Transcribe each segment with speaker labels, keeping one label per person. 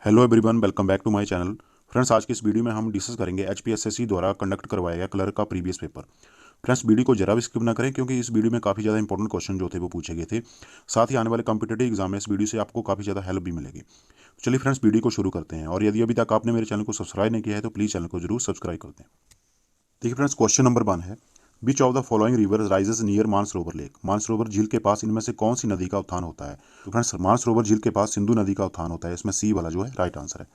Speaker 1: Hello everyone, welcome back to my channel. Friends, आज की इस वीडियो में हम डिस्कस करेंगे एचपीएसएससी द्वारा कंडक्ट करवाया गया क्लर्क का प्रीवियस पेपर। फ्रेंड्स, वीडियो को जरा भी स्किप ना करें क्योंकि इस वीडियो में काफ़ी ज़्यादा इंपॉर्टेंट क्वेश्चन जो थे वो पूछे गए थे। साथ ही आने वाले कॉम्पिटेटिव एग्जाम में इस वीडियो से आपको काफ़ी ज़्यादा हेल्प भी मिलेगी। चलिए फ्रेंड्स, वीडियो को शुरू करते हैं। और यदि अभी तक आपने मेरे चैनल को सब्सक्राइब नहीं किया है तो प्लीज़ चैनल को जरूर सब्सक्राइब कर दें। देखिए फ्रेंड्स, क्वेश्चन नंबर 1 है, which of the following river rises near Mansarovar lake. Mansarovar झील के पास इनमें से कौन सी नदी का उत्थान होता है? तो फ्रेंड्स, मानसरोवर झील के पास सिंधु नदी का उत्थान होता है। इसमें सी वाला जो है राइट आंसर है।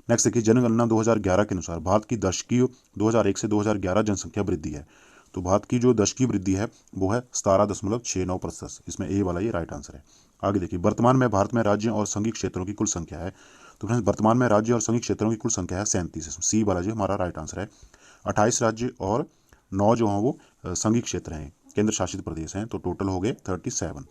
Speaker 1: नेक्स्ट देखिए, जनगणना 2011 के अनुसार भारत की दशकीय 2001 से 2011 जनसंख्या वृद्धि है। तो भारत की जो दशकीय वृद्धि है वो है 17.69%। इसमें ए वाला ये राइट आंसर है। आगे देखिए, वर्तमान में भारत में राज्यों और संघीय क्षेत्रों की कुल संख्या है। तो फ्रेंड्स, वर्तमान में राज्य और संघीय क्षेत्रों की कुल संख्या है 37। सी वाला जो हमारा राइट आंसर है। 28 राज्य और 9 जो हैं वो संघीय क्षेत्र हैं, केंद्र शासित प्रदेश हैं। तो टोटल हो गए 37।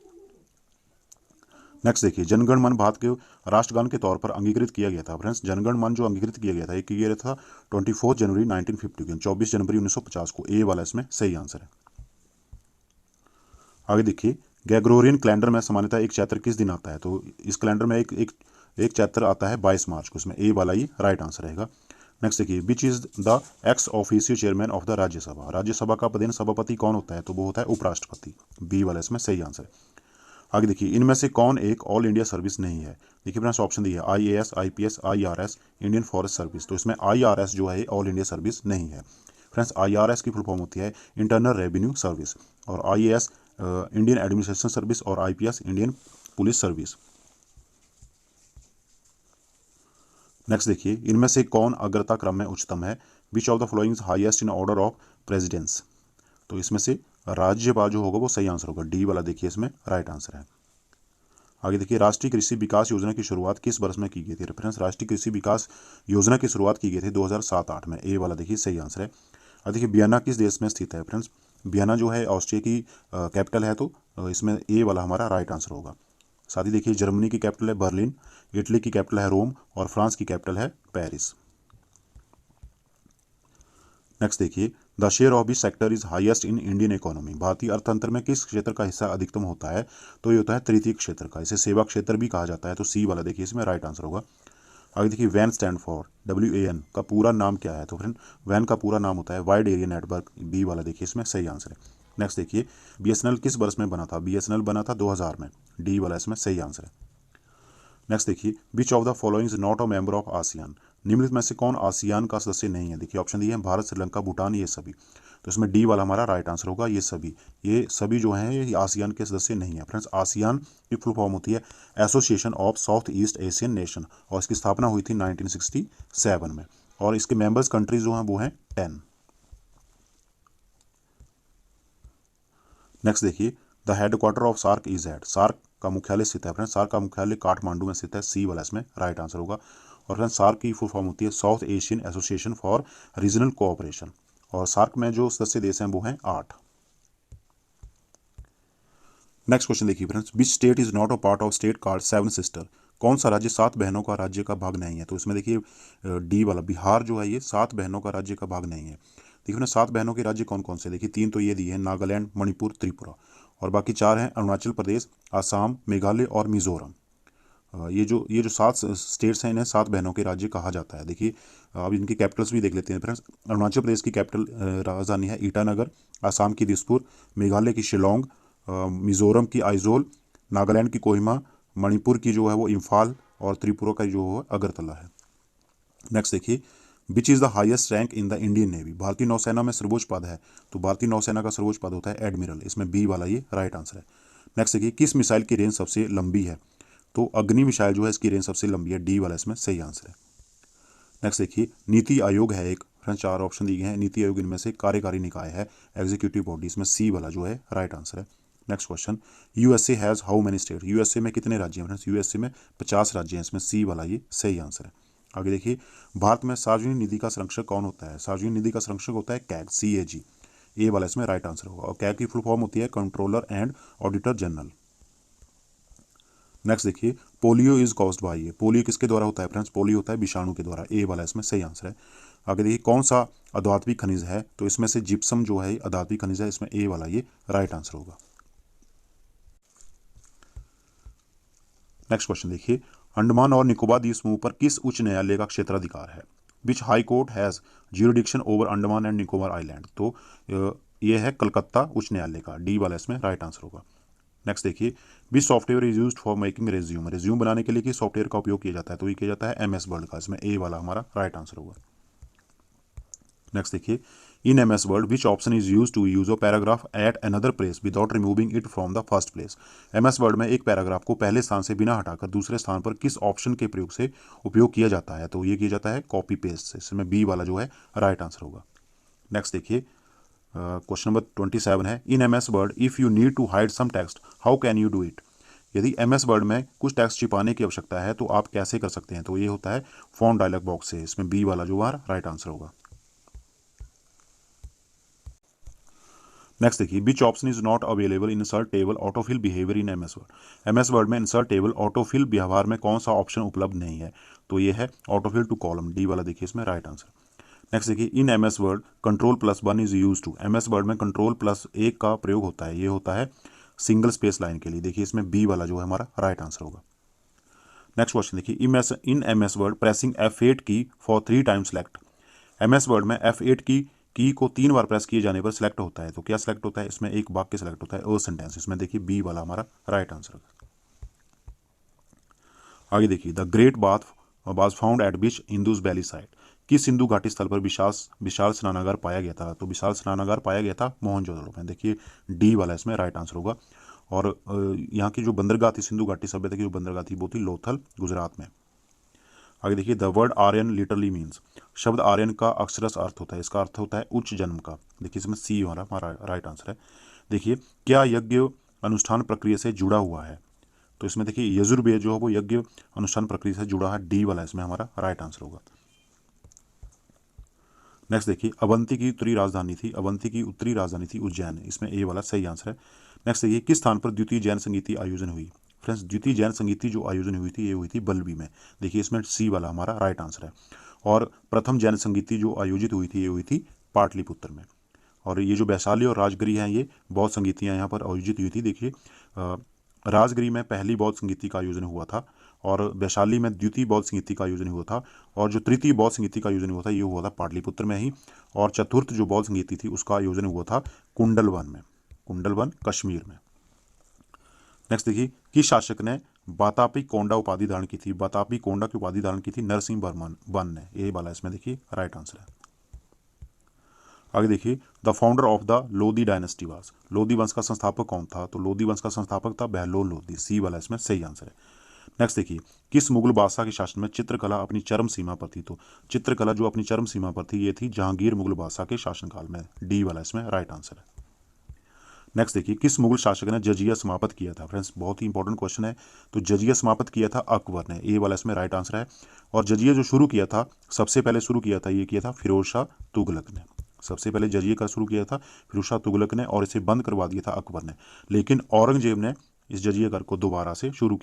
Speaker 1: नेक्स्ट देखिए, जनगण मन भारत के राष्ट्रगान के तौर पर अंगीकृत किया गया था। फ्रेंड्स, जनगण मन जो अंगीकृत किया गया था ये किया गया था 24 जनवरी 1950 को, 24 जनवरी 1950 को। ए वाला इसमें सही आंसर है। आगे देखिए, ग्रेगोरियन कैलेंडर में सामान्यतः एक चैत्र किस दिन आता है? तो इस कैलेंडर में एक चैत्र आता है 22 मार्च को। इसमें ए वाला ही राइट आंसर रहेगा। नेक्स्ट देखिए, which is the ex officio chairman of the Rajya Sabha. Rajya Sabha का पदेन सभापति कौन होता है? तो वो होता है उपराष्ट्रपति। बी वाला इसमें सही आंसर है। आगे देखिए, इनमें से कौन एक ऑल इंडिया सर्विस नहीं है? देखिए फ्रेंड्स, ऑप्शन दिया है IAS, IPS, IRS, Indian forest service. तो इसमें आईआरएस जो है ऑल इंडिया सर्विस नहीं है। फ्रेंड्स, आईआरएस की फुल फॉर्म होती है इंटरनल रेवेन्यू सर्विस, और आईएएस इंडियन एडमिनिस्ट्रेशन सर्विस, और IPS Indian police service. Next देखिए, इनमें से कौन अग्रता क्रम में उच्चतम है? Which of the following highest in order of precedence. तो इसमें से राज्यपाल जो होगा वो सही आंसर होगा। डी वाला देखिए इसमें राइट आंसर है। आगे देखिए, राष्ट्रीय कृषि विकास योजना की शुरुआत किस वर्ष में की गई थी? रेफरेंस, राष्ट्रीय कृषि विकास योजना की शुरुआत की गई थी 2007-8 में। ए वाला देखिए सही आंसर है। अब देखिए, वियना किस देश में स्थित है? फ्रेंड्स, वियना जो है ऑस्ट्रिया की कैपिटल है। तो इसमें ए वाला हमारा राइट आंसर होगा। साथ ही देखिए, जर्मनी की कैपिटल है बर्लिन, इटली की कैपिटल है रोम, और फ्रांस की कैपिटल है पेरिस। नेक्स्ट देखिए, the share of this sector is highest in Indian economy. भारतीय अर्थतंत्र में किस क्षेत्र का हिस्सा अधिकतम होता है? तो ये होता है तृतीय क्षेत्र का। इसे सेवा क्षेत्र भी कहा जाता है। तो सी वाला देखिए इसमें राइट आंसर होगा। आगे देखिए, वैन स्टैंड फॉर, WAN का पूरा नाम क्या है? तो फ्रेंड, वैन का पूरा नाम होता है वाइड एरिया नेटवर्क। बी वाला देखिए इसमें सही आंसर है। नेक्स्ट देखिए, BSNL किस वर्ष में बना था? BSNL बना था 2000 में। डी वाला इसमें सही आंसर है। नेक्स्ट देखिए, which of the following is not a member of ASEAN. निम्नलिखित में से कौन आसियान का सदस्य नहीं है? देखिए ऑप्शन दिए हैं भारत, श्रीलंका, भूटान, ये सभी। तो इसमें डी वाला हमारा राइट आंसर होगा। ये सभी जो हैं ये आसियान के सदस्य नहीं है। फ्रेंड्स, आसियान की फुल फॉर्म होती है association of south east Asian nation, और इसकी स्थापना हुई थी 1967 में। और इसके मेंबर्स कंट्रीज जो हैं वो हैं 10। नेक्स्ट देखिए, the headquarter of SAARC is at. SAARC का मुख्यालय स्थित है। फ्रेंड्स, सार्क का मुख्यालय काठमांडू में स्थित है। सी वाला इसमें राइट आंसर होगा। और फ्रेंड्स, सार्क की फुल फॉर्म होती है south Asian association for regional cooperation, और सार्क में जो सदस्य देश हैं वो हैं 8। नेक्स्ट क्वेश्चन देखिए friends, which state is not a part of state card seven sister. कौन सा राज्य 7 बहनों का राज्य का भाग नहीं है? तो इसमें देखिए डी वाला बिहार जो है ये 7 बहनों का राज्य का भाग नहीं है। देखिए ना, 7 बहनों के राज्य कौन कौन से? देखिए 3 तो ये दिए हैं, नागालैंड, मणिपुर, त्रिपुरा, और बाकी 4 हैं अरुणाचल प्रदेश, आसाम, मेघालय और मिजोरम। ये जो 7 स्टेट्स हैं इन्हें 7 बहनों के राज्य कहा जाता है। देखिए, अब इनकी कैपिटल्स भी देख लेते हैं फ्रेंड्स। अरुणाचल प्रदेश की कैपिटल राजधानी है ईटानगर, आसाम की दिसपुर, मेघालय की शिलोंग, मिजोरम की आइजोल, नागालैंड की कोहिमा, मणिपुर की जो है वो इम्फाल, और त्रिपुरा का जो है अगरतला है। नेक्स्ट देखिए, which is the highest rank in the Indian navy. भारतीय नौसेना में सर्वोच्च पद है। तो भारतीय नौसेना का सर्वोच्च पद होता है एडमिरल। इसमें बी वाला ये राइट आंसर है। नेक्स्ट देखिए, किस मिसाइल की रेंज सबसे लंबी है? तो अग्नि मिसाइल जो है इसकी रेंज सबसे लंबी है। डी वाला इसमें सही आंसर है। नेक्स्ट देखिए, नीति आयोग है एक। फ्रेंड्स, 4 ऑप्शन दिए हैं। नीति आयोग इनमें से कार्यकारी निकाय है, एग्जीक्यूटिव बॉडी। इसमें सी वाला जो है राइट आंसर है। Next question, USA has how many state. USA में कितने राज्य हैं? फ्रेंड्स, यूएसए में 50 राज्य हैं। इसमें सी वाला ये सही आंसर है। आगे देखिए, भारत में सार्वजनिक निधि का संरक्षक कौन होता है? सार्वजनिक निधि का संरक्षक होता है कैग, CAG। ए वाला इसमें राइट आंसर होगा। और कैग की फुल फॉर्म होती है controller and auditor general. Next देखिए, पोलियो इज कॉज्ड बाय। ये पोलियो किसके द्वारा होता है? फ्रेंड्स, पोलियो होता है विषाणु के द्वारा। ए वाला इसमें सही आंसर है। आगे देखिए, कौन सा अधात्विक खनिज है? तो इसमें से जिप्सम जो है अधात्विक खनिज है। इसमें ए वाला ये राइट आंसर होगा। नेक्स्ट क्वेश्चन देखिए, अंडमान और निकोबार द्वीप समूह पर किस उच्च न्यायालय का क्षेत्राधिकार है? Which high court has jurisdiction over Andaman and Nicobar island? तो ये है कलकत्ता उच्च न्यायालय का, डी वाला इसमें राइट आंसर होगा। नेक्स्ट देखिए, विच software is used for making resume? Resume बनाने के लिए किस सॉफ्टवेयर का उपयोग किया जाता है? तो ये किया जाता है MS वर्ड का, इसमें ए वाला हमारा राइट आंसर होगा। नेक्स्ट देखिए, in MS Word which option is use to use a paragraph at another place without removing it from the first place? MS Word में एक पैराग्राफ को पहले स्थान से बिना हटाकर दूसरे स्थान पर किस ऑप्शन के प्रयोग से उपयोग किया जाता है? तो ये किया जाता है कॉपी पेस्ट से, इसमें बी वाला जो है राइट आंसर होगा। नेक्स्ट देखिए, क्वेश्चन नंबर 27 है, in MS Word if you need to hide some text how can you do it? यदि MS वर्ड में कुछ टेक्स्ट छिपाने की आवश्यकता है तो आप कैसे कर सकते हैं? तो ये होता है फॉन्ट डायलॉग बॉक्स से, इसमें बी वाला जो हमारा राइट आंसर होगा। नेक्स्ट देखिए, विच option is not available in insert table autofill behaviour in MS word? MS Word में इंसर्ट टेबल ऑटोफिल व्यवहार में कौन सा ऑप्शन उपलब्ध नहीं है? तो ये है ऑटोफिल टू कॉलम, डी वाला देखिए इसमें राइट आंसर। नेक्स्ट देखिए, in MS Word Ctrl+1 is use to? MS Word में Ctrl+1 का प्रयोग होता है, ये होता है सिंगल स्पेस लाइन के लिए, देखिए इसमें बी वाला जो है हमारा राइट आंसर होगा। नेक्स्ट क्वेश्चन देखिए, in MS word pressing F8 की for 3 times select? MS Word में F8 की को 3 बार प्रेस किए जाने पर सिलेक्ट होता है, तो क्या सिलेक्ट होता है? इसमें एक वाक्य सिलेक्ट होता है, अ सेंटेंस, इसमें देखिए बी वाला हमारा राइट आंसर होगा। आगे देखिए, the great bath was found at which Indus valley site? किस सिंधु घाटी स्थल पर विशाल स्नानागार पाया गया था? तो विशाल स्नानागार पाया गया था मोहनजोदड़ो में, देखिए डी वाला इसमें राइट आंसर होगा। और यहाँ की जो बंदरगाह थी, सिंधु घाटी सभ्यता की जो बंदरगाह थी वो थी लोथल, गुजरात में। आगे देखिए, the word Aryan literally means? शब्द आर्यन का अक्षरश अर्थ होता है, इसका अर्थ होता है उच्च जन्म का, देखिए इसमें सी वाला हमारा राइट आंसर है। देखिए, क्या यज्ञ अनुष्ठान प्रक्रिया से जुड़ा हुआ है? तो इसमें देखिए यजुर्वेद जो है वो यज्ञ अनुष्ठान प्रक्रिया से जुड़ा है, डी वाला इसमें हमारा राइट आंसर होगा। नेक्स्ट देखिए, अवंती की उत्तरी राजधानी थी उज्जैन, इसमें ए वाला सही आंसर है। नेक्स्ट देखिए, किस स्थान पर द्वितीय जैन संगीति आयोजन हुई? फ्रेंड्स, द्वितीय जैन संगीति जो आयोजन हुई थी ये हुई थी बल्लभी में, देखिए इसमें सी वाला हमारा राइट आंसर है। और प्रथम जैन संगीति जो आयोजित हुई थी ये हुई थी पाटलिपुत्र में। और ये जो वैशाली और राजगिरी हैं ये बौद्ध संगीतियाँ यहाँ पर आयोजित हुई थी। देखिए राजगिरी में पहली बौद्ध संगीति का आयोजन हुआ था, और वैशाली में द्वितीय बौद्ध संगीति का आयोजन हुआ था, और जो तृतीय बौद्ध संगीति का आयोजन हुआ था ये हुआ था पाटलिपुत्र में ही, और चतुर्थ जो बौद्ध संगीति थी उसका आयोजन हुआ था कुंडलवन में, कुंडलवन कश्मीर में। नेक्स्ट देखिए, किस शासक ने बातापी कोंडा उपाधि धारण की थी? बातापी कोंडा की उपाधि धारण की थी नरसिंह वर्मन ने, ये वाला इसमें देखिए राइट आंसर है। आगे देखिए, the founder of the Lodhi dynasty was? Lodhi वंश का संस्थापक कौन था? तो लोधी वंश का संस्थापक था बहलोल लोधी, सी वाला इसमें सही आंसर है। नेक्स्ट देखिए, किस मुगल बादशाह के शासन में चित्रकला अपनी चरम सीमा पर थी? तो चित्रकला जो अपनी चरम सीमा पर थी ये थी जहांगीर मुगल बादशाह के शासनकाल में, डी वाला इसमें राइट आंसर है। नेक्स्ट देखिए, किस मुगल शासक ने जजिया समाप्त किया था? फ्रेंड्स, बहुत ही इंपॉर्टेंट क्वेश्चन है। तो जजिया समाप्त किया था अकबर ने, ए वाला इसमें राइट आंसर है। और जजिया जो शुरू किया था, सबसे पहले शुरू किया था, ये किया था फिरोज शाह तुगलक ने, सबसे पहले जजिया का शुरू किया था फिरोज शाह तुगलक ने, और इसे बंद करवा दिया था अकबर ने। लेकिन औरंगजेब ने इस जजिया कर को दोबारा से शुरू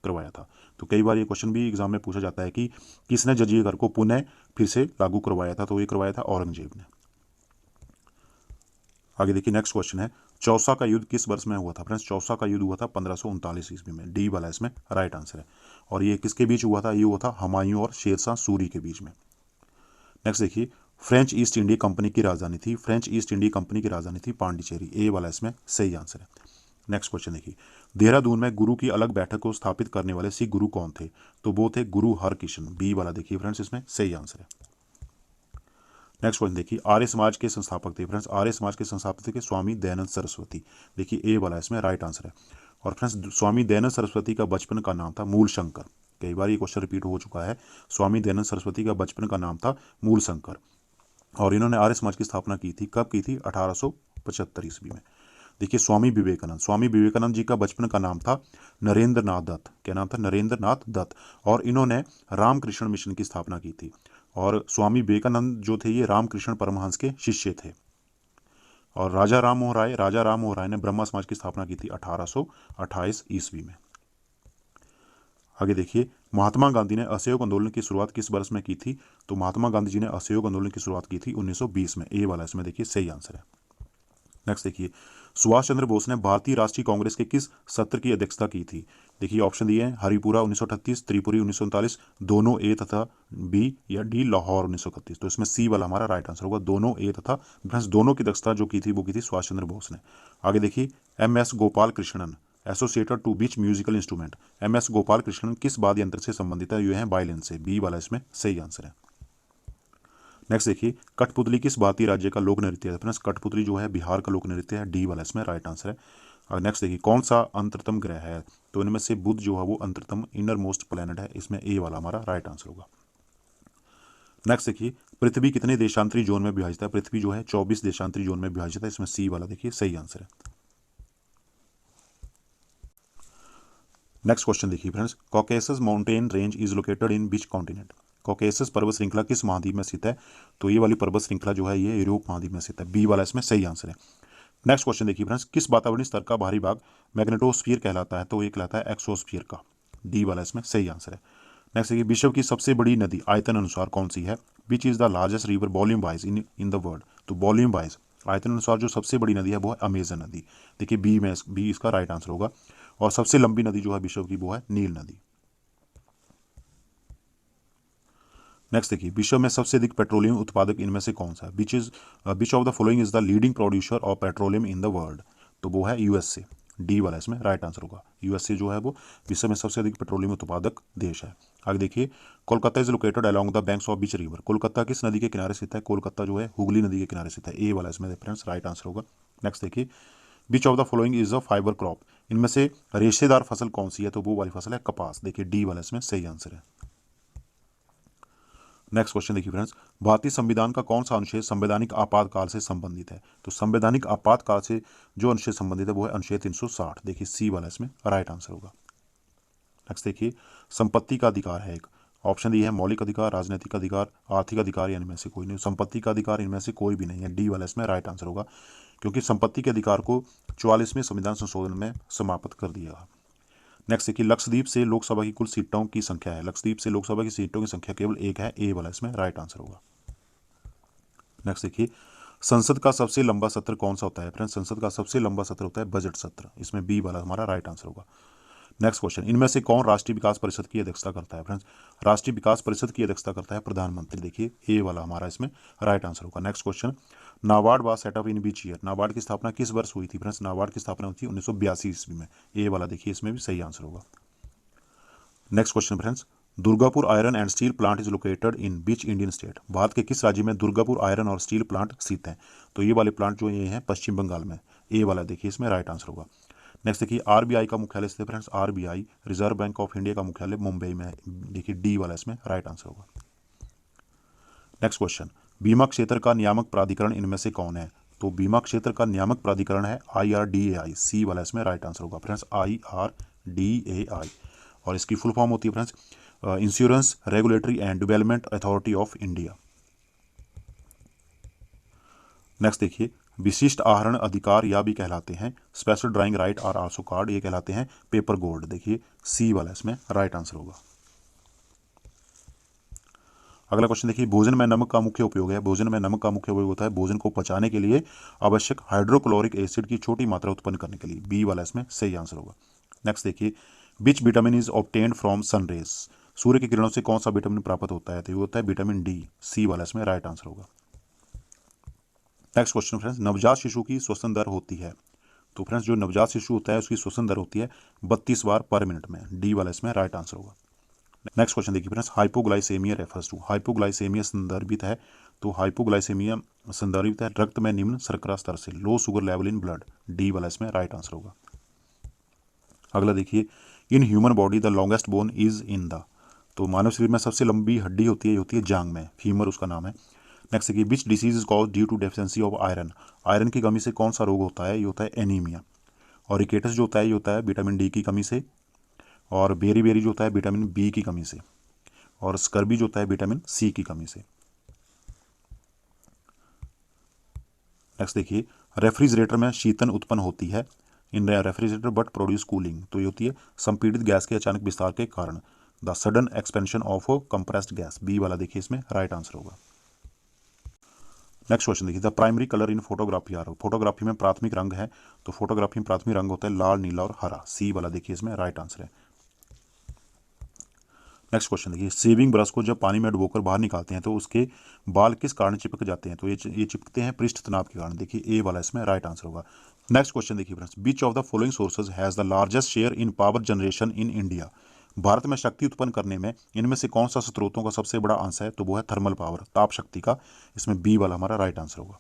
Speaker 1: करवाया था। तो कई बार ये क्वेश्चन भी एग्जाम में पूछा जाता है कि किसने जजिया कर को पुनः फिर से लागू करवाया था? तो ये करवाया था औरंगजेब ने। आगे देखिए, नेक्स्ट क्वेश्चन है, चौसा का युद्ध किस वर्ष में हुआ था? फ्रेंड्स, चौसा का युद्ध हुआ था 1539 ईस्वी में, डी वाला इसमें राइट आंसर है। और ये किसके बीच हुआ था? ये हुआ था हुमायूं और शेरशाह सूरी के बीच में। नेक्स्ट देखिए, फ्रेंच ईस्ट इंडिया कंपनी की राजधानी थी? फ्रेंच ईस्ट इंडिया कंपनी की राजधानी थी पांडिचेरी, ए वाला इसमें सही आंसर है। नेक्स्ट क्वेश्चन देखिए, देहरादून में गुरु की अलग बैठक को स्थापित करने वाले सिख गुरु कौन थे? तो वो थे गुरु हरकिशन, बी वाला देखिए फ्रेंड्स इसमें सही आंसर है। नेक्स्ट क्वेश्चन देखिए, आर्य समाज के संस्थापक थे? फ्रेंड्स, आर्य समाज के संस्थापक थे स्वामी दयानंद सरस्वती, देखिए ए वाला इसमें राइट आंसर है। और फ्रेंड्स, स्वामी दयानंद सरस्वती का बचपन का नाम था मूल शंकर, कई बार ये क्वेश्चन रिपीट हो चुका है। स्वामी दयानंद सरस्वती का बचपन का नाम था मूल शंकर, और इन्होंने आर्य समाज की स्थापना की थी, कब की थी? 1875 ईस्वी में। देखिए, स्वामी विवेकानंद जी का बचपन का नाम था नरेंद्र नाथ दत्त, क्या नाम था? नरेंद्र नाथ दत्त। और इन्होंने रामकृष्ण मिशन की स्थापना की थी, और स्वामी विवेकानंद जो थे ये रामकृष्ण परमहंस के शिष्य थे। और राजा राम मोहन राय ने ब्रह्मा समाज की स्थापना की थी 1828 ईस्वी में। आगे देखिए, महात्मा गांधी ने असहयोग आंदोलन की शुरुआत किस वर्ष में की थी? तो महात्मा गांधी जी ने असहयोग आंदोलन की शुरुआत की थी 1920 में, ए वाला इसमें देखिए सही आंसर है। नेक्स्ट देखिए, सुभाष चंद्र बोस ने भारतीय राष्ट्रीय कांग्रेस के किस सत्र की अध्यक्षता की थी? देखिए ऑप्शन दिए हैं, हरिपुरा 1938, त्रिपुरी 1939, दोनों ए तथा बी, या डी लाहौर 1931। तो इसमें सी वाला हमारा राइट आंसर होगा, दोनों ए तथा फ्रेंड्स दोनों की अध्यक्षता जो की थी वो की थी सुभाष चंद्र बोस ने। आगे देखिए, M S Gopal Krishnan associated to which musical instrument, M S Gopal Krishnan किस वाद्य यंत्र से संबंधित है? ये है वायलिन से, बी वाला इसमें सही आंसर है। नेक्स्ट देखिए, कठपुतली किस भारतीय राज्य का लोक नृत्य है? फ्रेंड्स कठपुतली जो है बिहार का लोक नृत्य है, डी वाला इसमें राइट आंसर है। और नेक्स्ट देखिए, कौन सा अंतरतम ग्रह है? तो इनमें से बुध जो है वो अंतरतम इनर मोस्ट प्लैनेट है, इसमें ए वाला हमारा राइट आंसर होगा। नेक्स्ट देखिए, पृथ्वी कितने देशांतरी जोन में विभाजित है? पृथ्वी जो है 24 देशांतरी जोन में विभाजित है, इसमें सी वाला देखिए सही आंसर है। नेक्स्ट क्वेश्चन देखिए friends, Caucasus mountain range is located in which continent? Caucasus पर्वत श्रृंखला किस महाद्वीप में स्थित है? तो ये वाली पर्वत श्रृंखला जो है ये यूरोप महाद्वीप में स्थित है, बी वाला इसमें सही आंसर है। नेक्स्ट क्वेश्चन देखिए फ्रेंड्स, किस वातावरणीय स्तर का बाहरी भाग मैग्नेटोस्फीयर कहलाता है? तो ये कहलाता है एक्सोस्फीयर का, डी वाला इसमें सही आंसर है। नेक्स्ट देखिए, विश्व की सबसे बड़ी नदी आयतन अनुसार कौन सी है? विच is the largest river volume wise in the world? तो वॉल्यूम वाइज आयतन अनुसार जो सबसे बड़ी नदी है वो है अमेजन नदी, देखिए बी इसका राइट आंसर होगा। और सबसे लंबी नदी जो है विश्व की वो है नील नदी। नेक्स्ट देखिए, विश्व में सबसे अधिक पेट्रोलियम उत्पादक इनमें से कौन सा है? Which of the following is the leading producer of petroleum in the world? तो वो है यूएसए, डी वाला इसमें राइट आंसर होगा। यूएसए जो है वो विश्व में सबसे अधिक पेट्रोलियम उत्पादक देश है। आगे देखिए, Kolkata is located along the banks of which river? Kolkata किस नदी के किनारे स्थित है? कोलकाता जो है हुगली नदी के किनारे स्थित है, ए वाला इसमें फ्रेंड्स राइट आंसर होगा। नेक्स्ट देखिए, which of the following is a fibre crop? इनमें से रेशेदार फसल कौन सी है? तो वो वाली फसल है कपास, देखिए डी वाला इसमें सही आंसर है। नेक्स्ट क्वेश्चन देखिए फ्रेंड्स, भारतीय संविधान का कौन सा अनुच्छेद संवैधानिक आपातकाल से संबंधित है? तो संवैधानिक आपातकाल से जो अनुच्छेद संबंधित है वो है अनुच्छेद 360, देखिए सी वाला इसमें राइट आंसर होगा। नेक्स्ट देखिए, संपत्ति का अधिकार है एक, ऑप्शन दी है मौलिक अधिकार, राजनीतिक अधिकार, आर्थिक अधिकार, या इनमें से कोई नहीं। संपत्ति का अधिकार इनमें से कोई भी नहीं है, डी वाला इसमें राइट आंसर होगा, क्योंकि संपत्ति के अधिकार को 44वें संविधान संशोधन में समाप्त कर दिया। नेक्स्ट देखिए, लक्षद्वीप से लोकसभा की कुल सीटों की संख्या है? लक्षद्वीप से लोकसभा की सीटों की संख्या केवल एक है, ए वाला इसमें राइट आंसर होगा। नेक्स्ट देखिए, संसद का सबसे लंबा सत्र कौन सा होता है? फ्रेंड्स संसद का सबसे लंबा सत्र होता है बजट सत्र, इसमें बी वाला हमारा राइट आंसर होगा। नेक्स्ट क्वेश्चन, इनमें से कौन राष्ट्रीय विकास परिषद की अध्यक्षता करता है? फ्रेंड्स राष्ट्रीय विकास परिषद की अध्यक्षता करता है प्रधानमंत्री, देखिए ए वाला हमारा इसमें राइट आंसर होगा। Next question, NABARD was setup in which year? NABARD की स्थापना किस वर्ष हुई थी? फ्रेंड्स नाबार्ड की स्थापना हुई थी 1982 ईस्वी में, ए वाला देखिए इसमें भी सही आंसर होगा। Next question friends, Durgapur iron and steel plant is located in beach Indian state? Bharat के किस राज्य में दुर्गापुर आयरन और स्टील प्लांट स्थित है? तो ये वाले प्लांट जो ये हैं पश्चिम बंगाल में, ए वाला देखिए इसमें राइट आंसर होगा। नेक्स्ट देखिए, आरबीआई का मुख्यालय स्थित है? Friends RBI reserve bank of India का मुख्यालय मुंबई में है, देखिए डी वाला इसमें राइट आंसर होगा। नेक्स्ट क्वेश्चन, बीमा क्षेत्र का नियामक प्राधिकरण इनमें से कौन है? तो बीमा क्षेत्र का नियामक प्राधिकरण है IRDAI, सी वाला इसमें राइट आंसर होगा फ्रेंड्स IRDAI, और इसकी फुल फॉर्म होती है friends insurance regulatory and development authority of India. Next देखिए, विशिष्ट आहरण अधिकार या भी कहलाते हैं स्पेशल ड्राइंग राइट और आल्सो कार्ड, ये कहलाते हैं पेपर गोल्ड, देखिए सी वाला इसमें राइट आंसर होगा। अगला क्वेश्चन देखिए, भोजन में नमक का मुख्य उपयोग है? भोजन में नमक का मुख्य उपयोग होता है भोजन को पचाने के लिए आवश्यक हाइड्रोक्लोरिक एसिड की छोटी मात्रा उत्पन्न करने के लिए, बी वाला इसमें सही आंसर होगा। नेक्स्ट देखिए, which vitamin is obtained from sun rays? सूर्य की किरणों से कौन सा विटामिन प्राप्त होता है? तो ये होता है विटामिन डी, सी वाला इसमें राइट आंसर होगा। नेक्स्ट क्वेश्चन फ्रेंड्स, नवजात शिशु की श्वसन दर होती है? तो फ्रेंड्स जो नवजात शिशु होता है उसकी श्वसन दर होती है 32 बार पर मिनट में, डी वाला इसमें राइट आंसर होगा। नेक्स्ट क्वेश्चन देखिए friends, hypoglycaemia refers to? Hypoglycaemia संदर्भित है? तो हाइपोग्लाइसेमिया संदर्भित है रक्त में निम्न शर्करा स्तर से, low sugar level in blood, D वाला इसमें राइट आंसर होगा। अगला देखिए, in human body the longest bone is in the? तो मानव शरीर में सबसे लंबी हड्डी होती है, ये होती है जांग में, फीमर उसका नाम है। नेक्स्ट देखिए, which disease is cause due to deficiency of iron? Iron की कमी से कौन सा रोग होता है? ये होता है एनीमिया। और रिकेटस जो होता है ये होता है विटामिन डी की कमी से, और बेरी बेरी जो होता है विटामिन बी की कमी से, और स्कर्बी जो होता है विटामिन सी की कमी से। नेक्स्ट देखिए, रेफ्रिजरेटर में शीतन उत्पन्न होती है इन रेफ्रिजरेटर बट प्रोड्यूस कूलिंग? तो ये होती है संपीड़ित गैस के अचानक विस्तार के कारण, the sudden expansion of compressed gas, B वाला देखिए इसमें राइट आंसर होगा। नेक्स्ट क्वेश्चन देखिए, the primary colour in photography are, photography में प्राथमिक रंग है, तो फोटोग्राफी में प्राथमिक रंग होता है लाल, नीला और हरा। सी वाला देखिए इसमें राइट आंसर है। नेक्स्ट क्वेश्चन देखिए, शेविंग ब्रश को जब पानी में डुबोकर बाहर निकालते हैं तो उसके बाल किस कारण चिपक जाते हैं, तो ये चिपकते हैं पृष्ठ तनाव के कारण। देखिए ए वाला इसमें राइट आंसर होगा। नेक्स्ट क्वेश्चन देखिए friends, beach of the following sources has the largest share in power generation in India, Bharat में शक्ति उत्पन्न करने में इनमें से कौन सा स्रोतों का सबसे बड़ा अंश है, तो वो है थर्मल पावर, ताप शक्ति का। इसमें बी वाला हमारा राइट आंसर होगा।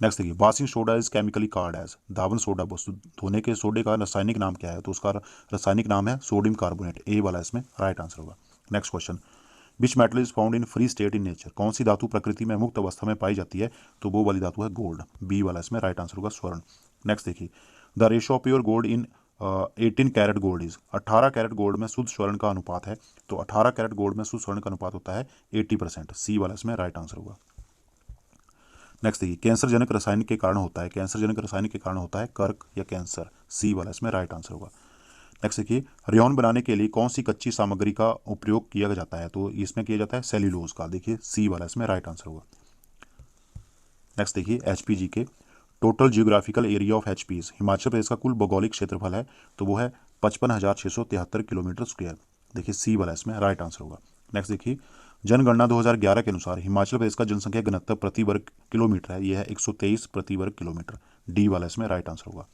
Speaker 1: नेक्स्ट देखिए, washing soda is chemically called as, धावन सोडा, धोने के सोडे का रासायनिक नाम क्या है, तो उसका रासायनिक नाम है सोडियम कार्बोनेट। ए वाला इसमें राइट आंसर होगा। Next question, which metal is found in free state in nature, कौन सी धातु प्रकृति में मुक्त अवस्था में पाई जाती है, तो वो वाली धातु है गोल्ड। बी वाला इसमें राइट आंसर होगा स्वर्ण। नेक्स्ट देखिए, the ratio of pure gold in 18 carat gold is, 18 carat gold में शुद्ध स्वर्ण का अनुपात है, तो 18 कैरेट गोल्ड में शुद्ध स्वर्ण का अनुपात होता है 80%। सी वाला इसमें राइट आंसर होगा। नेक्स्ट देखिए, कैंसर जनक रासायनिक के कारण होता है, कैंसर जनक रासायनिक के कारण होता है कर्क या कैंसर। सी वाला इसमें राइट आंसर होगा। नेक्स्ट देखिए, रेयॉन बनाने के लिए कौन सी कच्ची सामग्री का उपयोग किया जाता है, तो इसमें किया जाता है सेल्यूलोज का। देखिए सी वाला इसमें राइट आंसर होगा। नेक्स्ट देखिए, एचपीजी के total geographical area of HP's, Himachal Pradesh का कुल भौगोलिक क्षेत्रफल है, तो वो है 55,673 किलोमीटर स्क्वायर। देखिए सी वाला इसमें राइट आंसर होगा। नेक्स्ट देखिए, जनगणना 2011 के अनुसार हिमाचल प्रदेश का जनसंख्या घनत्व प्रति वर्ग किलोमीटर है, यह है 123 प्रति वर्ग किलोमीटर। डी वाला इसमें राइट आंसर होगा।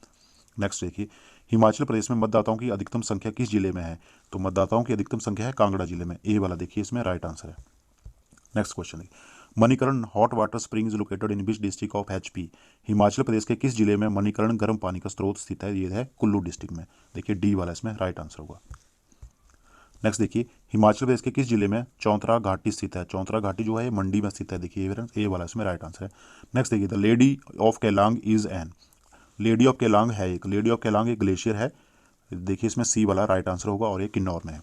Speaker 1: नेक्स्ट देखिए, हिमाचल प्रदेश में मतदाताओं की अधिकतम संख्या किस जिले में है, तो मतदाताओं की अधिकतम संख्या है कांगड़ा जिले में। ए वाला देखिए इसमें राइट आंसर है। नेक्स्ट क्वेश्चन है, Manikaran hot water spring is located in which district of HP, Himachal Pradesh के किस जिले में मणिकरण गर्म पानी का स्रोत स्थित है, ये है कुल्लू डिस्ट्रिक्ट में। देखिए डी वाला इसमें राइट आंसर होगा। नेक्स्ट देखिए, हिमाचल प्रदेश के किस जिले में चौंतरा घाटी स्थित है, चौंतरा घाटी जो है मंडी में स्थित है। देखिए ए वाला इसमें राइट आंसर है। नेक्स्ट देखिए, the lady of Keylong is an, lady of Keylong है एक, लेडी ऑफ केलांग एक ग्लेशियर है। देखिए इसमें सी वाला राइट आंसर होगा और ये किन्नौर में है।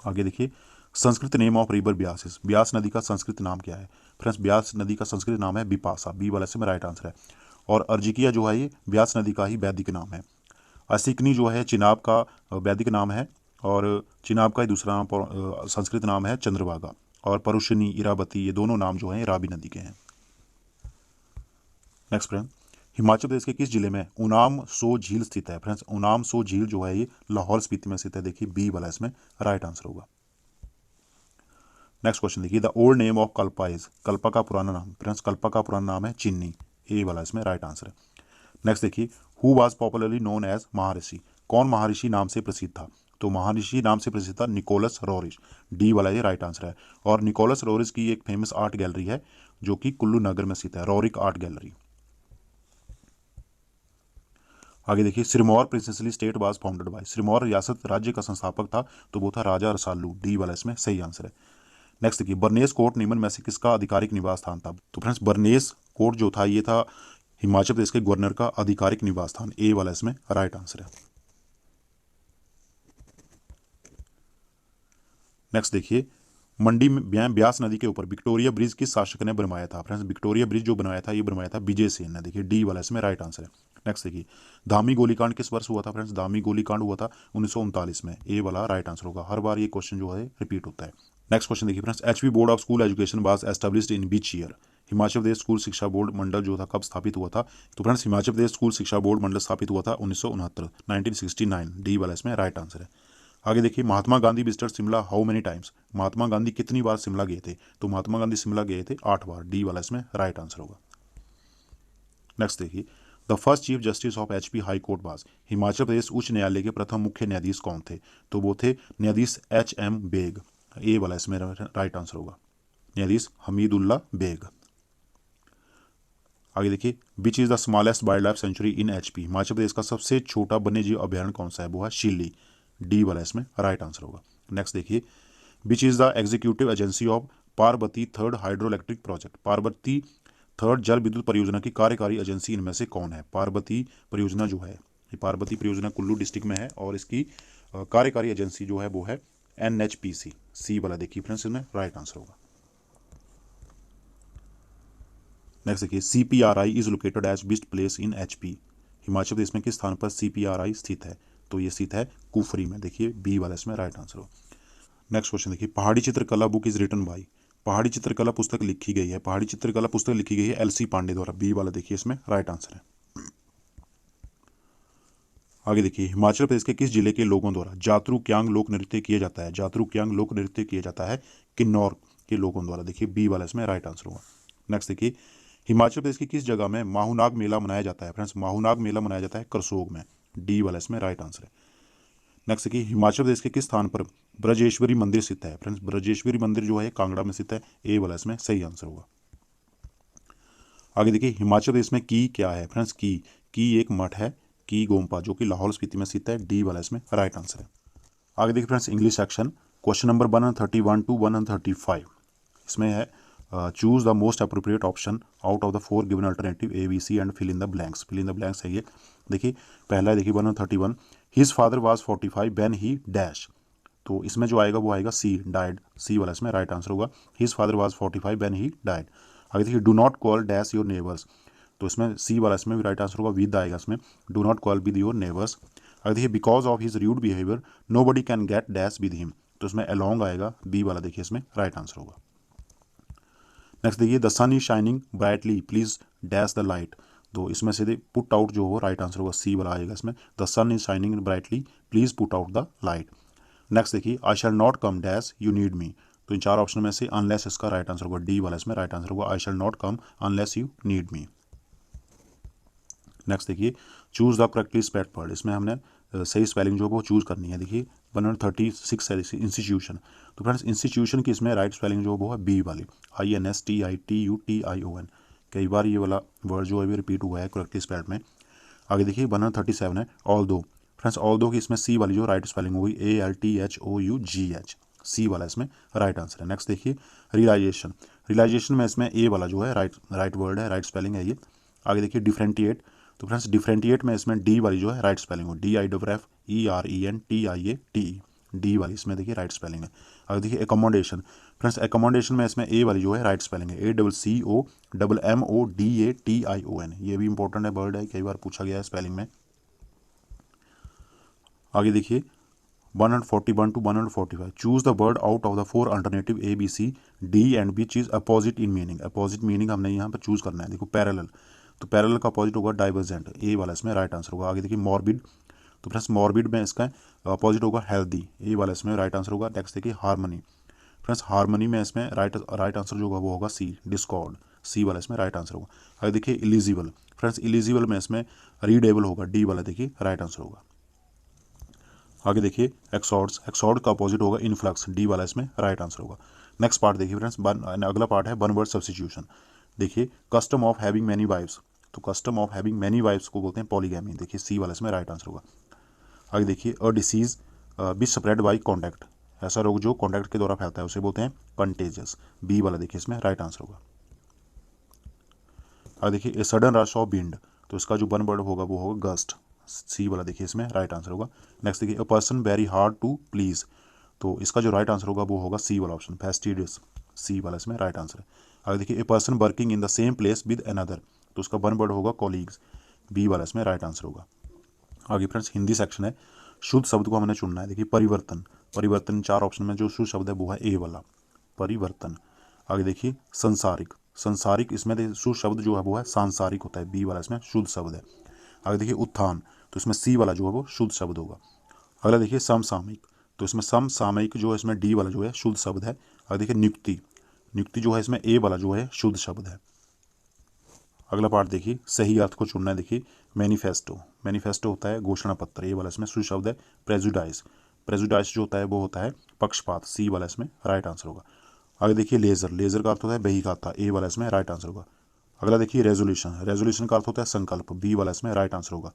Speaker 1: आगे देखिए, Sanskrit name of river Beas, Beas नदी का संस्कृत नाम क्या है, फ्रेंड्स ब्यास नदी का संस्कृत नाम है बिपाशा। बी वाला इसमें राइट आंसर है। और अर्जिकिया जो है ये ब्यास नदी का ही वैदिक नाम है। असिकनी जो है चिनाब का वैदिक नाम है, और चिनाब का ही दूसरा नाम संस्कृत नाम है चंद्रभागा। और परुषनी, इरावती, ये दोनों नाम जो हैं रावी नदी के हैं। नेक्स्ट फ्रेंड, हिमाचल प्रदेश के किस जिले में उनाम सो झील स्थित है, फ्रेंड्स उनाम सो झील जो है ये लाहौल स्पीति में स्थित है। देखिए बी वाला इसमें राइट आंसर होगा। नेक्स्ट क्वेश्चन देखिए, the old name of Kalpa is, Kalpa का पुराना नाम, फ्रेंड्स कल्पा का पुराना नाम है चिन्नी। ए वाला इसमें राइट आंसर है। नेक्स्ट देखिए, who was popularly known as Maharshi, कौन महर्षि नाम से प्रसिद्ध था, तो महर्षि नाम से प्रसिद्ध था निकोलस रोरिस। डी वाला ये राइट आंसर है। और निकोलस रोरिस की एक फेमस आर्ट गैलरी है जो कि कुल्लू नगर में स्थित है, रोरिक आर्ट गैलरी। आगे देखिए, Sirmaur princely state was founded by, Sirmaur रियासत राज्य का संस्थापक था, तो वो था राजा रसालू। डी वाला इसमें सही आंसर है। नेक्स्ट देखिए, बर्नेस कोर्ट निम्न में से किसका आधिकारिक निवास स्थान था, तो फ्रेंड्स बर्नेस कोर्ट जो था ये था हिमाचल प्रदेश के गवर्नर का आधिकारिक निवास स्थान। ए वाला इसमें राइट आंसर है। नेक्स्ट देखिए, मंडी में ब्यास नदी के ऊपर विक्टोरिया ब्रिज किस शासक ने बनवाया था, फ्रेंड्स विक्टोरिया ब्रिज जो बनवाया था ये बनवाया था विजय सेन ने। देखिए डी वाला इसमें राइट आंसर है। नेक्स्ट देखिए, धामी गोलीकांड किस वर्ष हुआ था, फ्रेंड्स धामी गोलीकांड हुआ था 1939 में। ए वाला राइट आंसर होगा। हर बार ये क्वेश्चन जो है रिपीट होता है। नेक्स्ट क्वेश्चन देखिए friends, HP board of school education was established in which year, Himachal Pradesh school शिक्षा बोर्ड मंडल जो था कब स्थापित हुआ था, तो फ्रेंड्स हिमाचल प्रदेश स्कूल शिक्षा बोर्ड मंडल स्थापित हुआ था 1969। डी वाला इसमें राइट आंसर है। आगे देखिए, Mahatma Gandhi visited Shimla how many times, Mahatma Gandhi कितनी बार शिमला गए थे, तो महात्मा गांधी शिमला गए थे 8 बार। डी वाला इसमें राइट आंसर होगा। नेक्स्ट देखिए, the first chief justice of HP high court was, Himachal Pradesh उच्च न्यायालय के प्रथम मुख्य न्यायाधीश कौन थे, तो वो थे न्यायाधीश HM बेग। ए वाला इसमें राइट आंसर होगा, न्यायाधीश हमीदुल्ला बेग। आगे देखिए, which is the smallest wild life sanctuary in HP, Himachal Pradesh का सबसे छोटा वन्यजीव अभ्यारण्य कौन सा है, वो है शिल्ली। डी वाला इसमें राइट आंसर होगा। नेक्स्ट देखिए, which is the executive agency of Parvati third hydro electric project, Parvati third जल विद्युत परियोजना की कार्यकारी एजेंसी इनमें से कौन है। पार्वती परियोजना जो है, ये पार्वती परियोजना कुल्लू डिस्ट्रिक्ट में है और इसकी कार्यकारी एजेंसी जो है वो है NHPC। सी वाला देखिए फ्रेंड्स इसमें राइट आंसर होगा। नेक्स्ट देखिए, CPRI इज लोकेटेड एज बिस्ट place in HP, Himachal Pradesh में किस स्थान पर CPRI स्थित है, तो ये स्थित है कुफरी में। देखिए बी वाला इसमें राइट आंसर हो। नेक्स्ट क्वेश्चन देखिए, पहाड़ी चित्रकला बुक इज रिटन बाय, पहाड़ी चित्रकला पुस्तक लिखी गई है, पहाड़ी चित्रकला पुस्तक लिखी गई है एलसी पांडे द्वारा, बी वाला देखिए इसमें राइट आंसर है। आगे देखिए, हिमाचल प्रदेश के किस जिले के लोगों द्वारा जातरू क्यांग लोक नृत्य किया जाता है? जातरू क्यांग लोक नृत्य किया जाता है किन्नौर के लोगों द्वारा, देखिए बी वाला इसमें राइट आंसर होगा। नेक्स्ट देखिए, हिमाचल प्रदेश की किस जगह में माहूनाग मेला मनाया जाता है? फ्रेंड्स, माहूनाग मेला मनाया जाता है करसोग में, डी वाला इसमें राइट आंसर है। नेक्स्ट देखिए, हिमाचल प्रदेश के किस स्थान पर ब्रजेश्वरी मंदिर स्थित है? फ्रेंड्स, ब्रजेश्वरी मंदिर जो है कांगड़ा में स्थित है, ए वाला इसमें सही आंसर होगा। आगे देखिए, हिमाचल प्रदेश में की क्या है? फ्रेंड्स, की एक मठ है, की गोम्पा, जो कि लाहौल स्पीति में स्थित है, डी वाला इसमें राइट आंसर है। आगे देखिए friends, English section, question number 131 to 135, इसमें है choose the most appropriate option out of the 4 given alternative A B C and fill in the blanks. Fill in the blanks है ये। देखिए पहला है, देखिए 131, his father was 45 when he dash, तो इसमें जो आएगा वो आएगा सी, डाइड, सी वाला इसमें राइट आंसर होगा। His father was 45 when he died. आगे देखिए, do not call dash your neighbours, तो इसमें सी वाला इसमें भी राइट आंसर होगा, विद आएगा इसमें, do not call with your neighbours. अगर देखिए, because of his rude behaviour nobody can get dash with him, तो इसमें अलॉन्ग आएगा, बी वाला देखिए इसमें राइट आंसर होगा। नेक्स्ट देखिए, the sun is shining brightly please dash the light, तो इसमें से पुट आउट जो हो राइट आंसर होगा, सी वाला आएगा इसमें, the sun is shining brightly please put out the light. Next देखिए, I shall not come dash you need me, तो इन चार ऑप्शन में से अनलेस इसका राइट आंसर होगा, डी वाला इसमें राइट आंसर होगा, I shall not come unless you need me. Next देखिए, choose the correctly spelled word, इसमें हमने सही स्पेलिंग जो है वो चूज करनी है। देखिए 136 है इंस्टीट्यूशन, तो फ्रेंड्स इंस्टीट्यूशन की इसमें राइट स्पेलिंग जो वो है बी वाली, INSTITUTION। कई बार ये वाला वर्ड जो है भी रिपीट हुआ है करेक्टली स्पेल्ड में। आगे देखिए 137 है ऑल दो, फ्रेंड्स ऑल दो की इसमें सी वाली जो राइट स्पेलिंग होगी ALTHOUGH, सी वाला इसमें राइट आंसर है। नेक्स्ट देखिए, रियलाइजेशन, रियलाइजेशन में इसमें ए वाला जो है राइट वर्ड है, राइट स्पेलिंग है ये। आगे देखिए, डिफरेंटिएट, तो फ्रेंड्स डिफरेंटिएट में इसमें डी वाली जो है राइट स्पेलिंग हो, DIFFERENTIATE, डी वाली इसमें देखिए राइट स्पेलिंग है। अगर देखिए एकोमोडेशन, फ्रेंड्स एकोमोडेशन में इसमें ए वाली जो है राइट स्पेलिंग है, ACCOMMODATION, ये भी इंपॉर्टेंट है वर्ड है, कई बार पूछा गया है स्पेलिंग में। आगे देखिए 141 to 145, choose the word out of the 4 alternative A B C D and which is opposite in meaning. Opposite meaning हमने यहाँ पर चूज करना है। देखो पैरेलल, तो पैरेलल का अपोजिट होगा डाइवर्जेंट, ए वाला इसमें राइट आंसर होगा। आगे देखिए मॉर्बिड, तो फ्रेंड्स मॉर्बिड में इसका अपोजिट होगा हेल्दी, ए वाला इसमें राइट आंसर होगा। नेक्स्ट देखिए हार्मनी, फ्रेंड्स हार्मनी में इसमें राइट आंसर जो होगा वो होगा सी, डिस्कॉर्ड, सी वाला इसमें राइट आंसर होगा। आगे देखिए इलिजिबल, फ्रेंड्स इलिजिबल में इसमें रीडेबल होगा, डी वाला देखिए राइट आंसर होगा। आगे देखिए एक्सॉर्ड्स, एक्सॉर्ड का अपोजिट होगा इनफ्लक्स, डी वाला इसमें राइट आंसर होगा। नेक्स्ट पार्ट देखिए फ्रेंड्स, अगला पार्ट है वन वर्ड सब्स्टिट्यूशन। देखिए custom of having many wifes, तो custom of having many wifes को बोलते हैं पॉलीगैमी, देखिए सी वाला इसमें राइट आंसर होगा। आगे देखिए a disease be spread by contact, ऐसा रोग जो कॉन्टैक्ट के द्वारा फैलता है उसे बोलते हैं कंटेजियस, बी वाला देखिए इसमें राइट आंसर होगा। आगे देखिए a sudden rush of wind, तो इसका जो वन वर्ड होगा वो होगा गस्ट, सी वाला देखिए इसमें राइट आंसर होगा। नेक्स्ट देखिए a person very hard to please, तो इसका जो राइट आंसर होगा वो होगा सी वाला ऑप्शन, फैस्टिडियस, सी वाला इसमें राइट आंसर है। आगे देखिए a person working in the same place with another, तो उसका वन वर्ड होगा कॉलीग्स, बी वाला इसमें राइट आंसर होगा। आगे फ्रेंड्स हिंदी सेक्शन है, शुद्ध शब्द को हमने चुनना है। देखिए परिवर्तन, परिवर्तन चार ऑप्शन में जो शुद्ध शब्द है वो है ए वाला, परिवर्तन। आगे देखिए संसारिक, संसारिक इसमें शुद्ध शब्द जो है वो है सांसारिक होता है, बी वाला इसमें शुद्ध शब्द है। आगे देखिए उत्थान, तो इसमें सी वाला जो है वो शुद्ध शब्द होगा। अगला देखिए समसामयिक, तो इसमें समसामयिक जो है इसमें डी वाला जो है शुद्ध शब्द है। अगर देखिए नियुक्ति, नियुक्ति जो है इसमें ए वाला जो है शुद्ध शब्द है। अगला पार्ट देखिए सही अर्थ को चुनना है। देखिए मैनिफेस्टो, मैनिफेस्टो होता है घोषणा पत्र, ए वाला इसमें शुद्ध शब्द है। प्रेजुडाइस, प्रेजुडाइस जो होता है वो होता है पक्षपात, सी वाला इसमें राइट आंसर होगा। आगे देखिए लेजर, लेजर का अर्थ होता है बहीखाता, ए वाला इसमें राइट आंसर होगा। अगला देखिए रेजोल्यूशन, रेजोल्यूशन का अर्थ होता है संकल्प, बी वाला इसमें राइट आंसर होगा।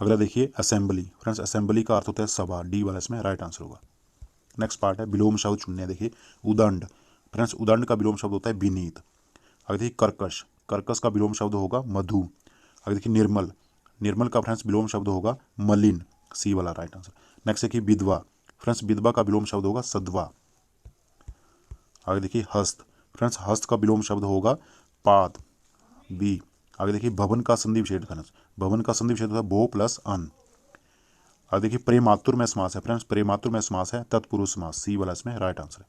Speaker 1: अगला देखिए असेंबली, फ्रेंड्स असेंबली का अर्थ होता है सभा, डी वाला इसमें राइट आंसर होगा। नेक्स्ट पार्ट है विलोम शब्द चुनने। देखिए उदंड, फ्रेंड्स उदंड का विलोम शब्द होता है विनीत। आगे देखिए कर्कश, कर्कश का विलोम शब्द होगा मधु। आगे देखिए निर्मल, निर्मल का फ्रेंड्स विलोम शब्द होगा मलिन, सी वाला राइट आंसर। नेक्स्ट देखिए विधवा, फ्रेंड्स विधवा का विलोम शब्द होगा सद्वा। आगे देखिए हस्त, फ्रेंड्स हस्त का विलोम शब्द होगा पाद, बी। आगे देखिए भवन का संधि विच्छेद, भवन का संधि विच्छेद होता है भो प्लस अन। आगे देखिए प्रेमातुर में समास है, फ्रेंड्स प्रेमातुर में समास है तत्पुरुष समास, सी वाला इसमें राइट आंसर है।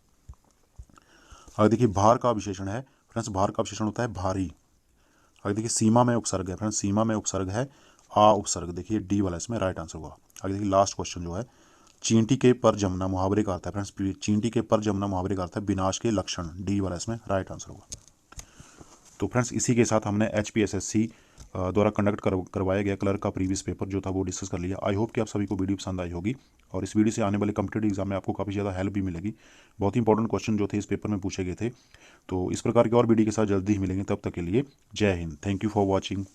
Speaker 1: आगे देखिए भार का विशेषण है फ्रेंड्स, भार का विशेषण होता है भारी। आगे देखिए सीमा में उपसर्ग है फ्रेंड्स, सीमा में उपसर्ग है आ उपसर्ग, देखिए डी वाला इसमें राइट आंसर होगा। आगे देखिए लास्ट क्वेश्चन जो है, चींटी के पर जमना मुहावरे का अर्थ है फ्रेंड्स, चींटी के पर जमना मुहावरे का अर्थ है विनाश के लक्षण, डी वाला इसमें राइट आंसर होगा। तो फ्रेंड्स इसी के साथ हमने HPSSC द्वारा कंडक्ट करवाया गया क्लर्क का प्रीवियस पेपर जो था वो डिस्कस कर लिया। आई होप कि आप सभी को वीडियो पसंद आई होगी और इस वीडियो से आने वाले कॉम्पिटेटिव एग्जाम में आपको काफ़ी ज़्यादा हेल्प भी मिलेगी। बहुत ही इंपॉर्टेंट क्वेश्चन जो थे इस पेपर में पूछे गए थे। तो इस प्रकार के और वीडियो के साथ जल्दी ही मिलेंगे, तब तक के लिए जय Hind, thank you for watching.